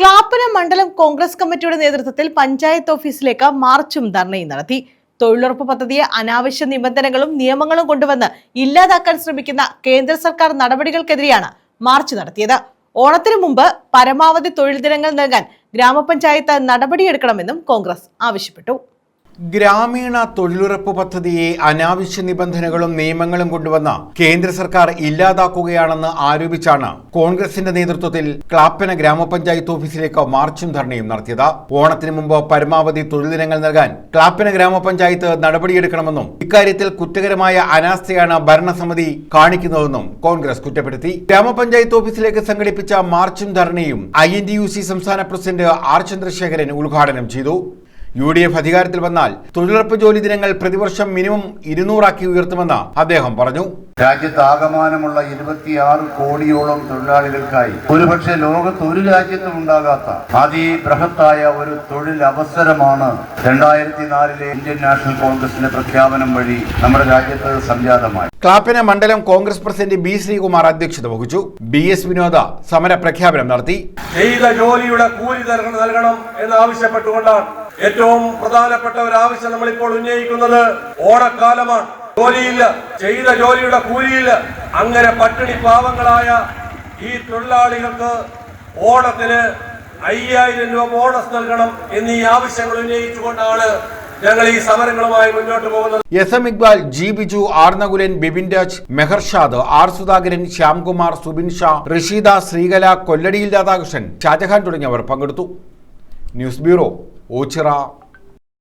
ക്ലാപ്പന മണ്ഡലം കോൺഗ്രസ് കമ്മിറ്റിയുടെ നേതൃത്വത്തിൽ പഞ്ചായത്ത് ഓഫീസിലേക്ക് മാർച്ചും ധർണയും നടത്തി. തൊഴിലുറപ്പ് പദ്ധതിയെ അനാവശ്യ നിബന്ധനകളും നിയമങ്ങളും കൊണ്ടുവന്ന് ഇല്ലാതാക്കാൻ ശ്രമിക്കുന്ന കേന്ദ്ര സർക്കാർ നടപടികൾക്കെതിരെയാണ് മാർച്ച് നടത്തിയത്. ഓണത്തിനു മുമ്പ് പരമാവധി തൊഴിൽ ദിനങ്ങൾ നൽകാൻ ഗ്രാമപഞ്ചായത്ത് നടപടിയെടുക്കണമെന്നും കോൺഗ്രസ് ആവശ്യപ്പെട്ടു. ഗ്രാമീണ തൊഴിലുറപ്പ് പദ്ധതിയെ അനാവശ്യ നിബന്ധനകളും നിയമങ്ങളും കൊണ്ടുവന്ന കേന്ദ്ര സർക്കാർ ഇല്ലാതാക്കുകയാണെന്ന് ആരോപിച്ചാണ് കോൺഗ്രസിന്റെ നേതൃത്വത്തിൽ ക്ലാപ്പന ഗ്രാമപഞ്ചായത്ത് ഓഫീസിലേക്ക് മാർച്ചും ധർണയും നടത്തിയത്. ഓണത്തിന് മുമ്പ് പരമാവധി തൊഴിൽ ദിനങ്ങൾ നൽകാൻ ക്ലാപ്പന ഗ്രാമപഞ്ചായത്ത് നടപടിയെടുക്കണമെന്നും ഇക്കാര്യത്തിൽ കുറ്റകരമായ അനാസ്ഥയാണ് ഭരണസമിതി കാണിക്കുന്നതെന്നും കോൺഗ്രസ് കുറ്റപ്പെടുത്തി. ഗ്രാമപഞ്ചായത്ത് ഓഫീസിലേക്ക് സംഘടിപ്പിച്ച മാർച്ചും ധർണയും INTUC സംസ്ഥാന പ്രസിഡന്റ് R ചന്ദ്രശേഖരൻ ഉദ്ഘാടനം ചെയ്തു. UDF അധികാരത്തിൽ വന്നാൽ തൊഴിലുറപ്പ് ജോലി ദിനങ്ങൾ പ്രതിവർഷം മിനിമം 200 ഉയർത്തുമെന്ന് അദ്ദേഹം പറഞ്ഞു. രാജ്യത്താകമാനമുള്ള 26 കോടിയോളം തൊഴിലാളികൾക്കായി ഒരുപക്ഷെ ലോകത്ത് ഒരു രാജ്യത്തും ഉണ്ടാകാത്ത അതിബൃഹത്തായ ഒരു തൊഴിൽ അവസരമാണ് 2004 ഇന്ത്യൻ നാഷണൽ കോൺഗ്രസിന്റെ പ്രഖ്യാപനം വഴി നമ്മുടെ രാജ്യത്ത് സംജാതമായി. ക്ലാപ്പന മണ്ഡലം കോൺഗ്രസ് പ്രസിഡന്റ് B ശ്രീകുമാർ അധ്യക്ഷത വഹിച്ചു. BS വിനോദ സമര പ്രഖ്യാപനം നടത്തി. ചെയ്ത ജോലിയുടെ കൂലി നൽകണം എന്നാവശ്യപ്പെട്ടുകൊണ്ടാണ് ഏറ്റവും പ്രധാനപ്പെട്ട ഒരു ആവശ്യം നമ്മളിപ്പോൾ ഉന്നയിക്കുന്നത്. ഓണക്കാലമാണ്, ജോലിയില്ല, ചെയ്ത ജോലിയുടെ കൂലിയില്ല. അങ്ങനെ പട്ടിണി പാവങ്ങളായ ഈ തൊഴിലാളികൾക്ക് ഓണത്തിന് 5000 രൂപ ബോണസ് നൽകണം എന്നീ ആവശ്യങ്ങൾ ഉന്നയിച്ചുകൊണ്ടാണ് ഞങ്ങൾ ഈ സമരങ്ങളുമായി മുന്നോട്ട് പോകുന്നത്. SM Iqbal, G Biju, R Nakulan, Bipin Raj, Meharshad, R Sudhakaran, Shyamkumar, Subin Shah, Rishitha, Sreekala, കൊല്ലടിയിൽ Radhakrishnan, Shah Jahan തുടങ്ങിയവർ പങ്കെടുത്തു. News bureau, Ochira.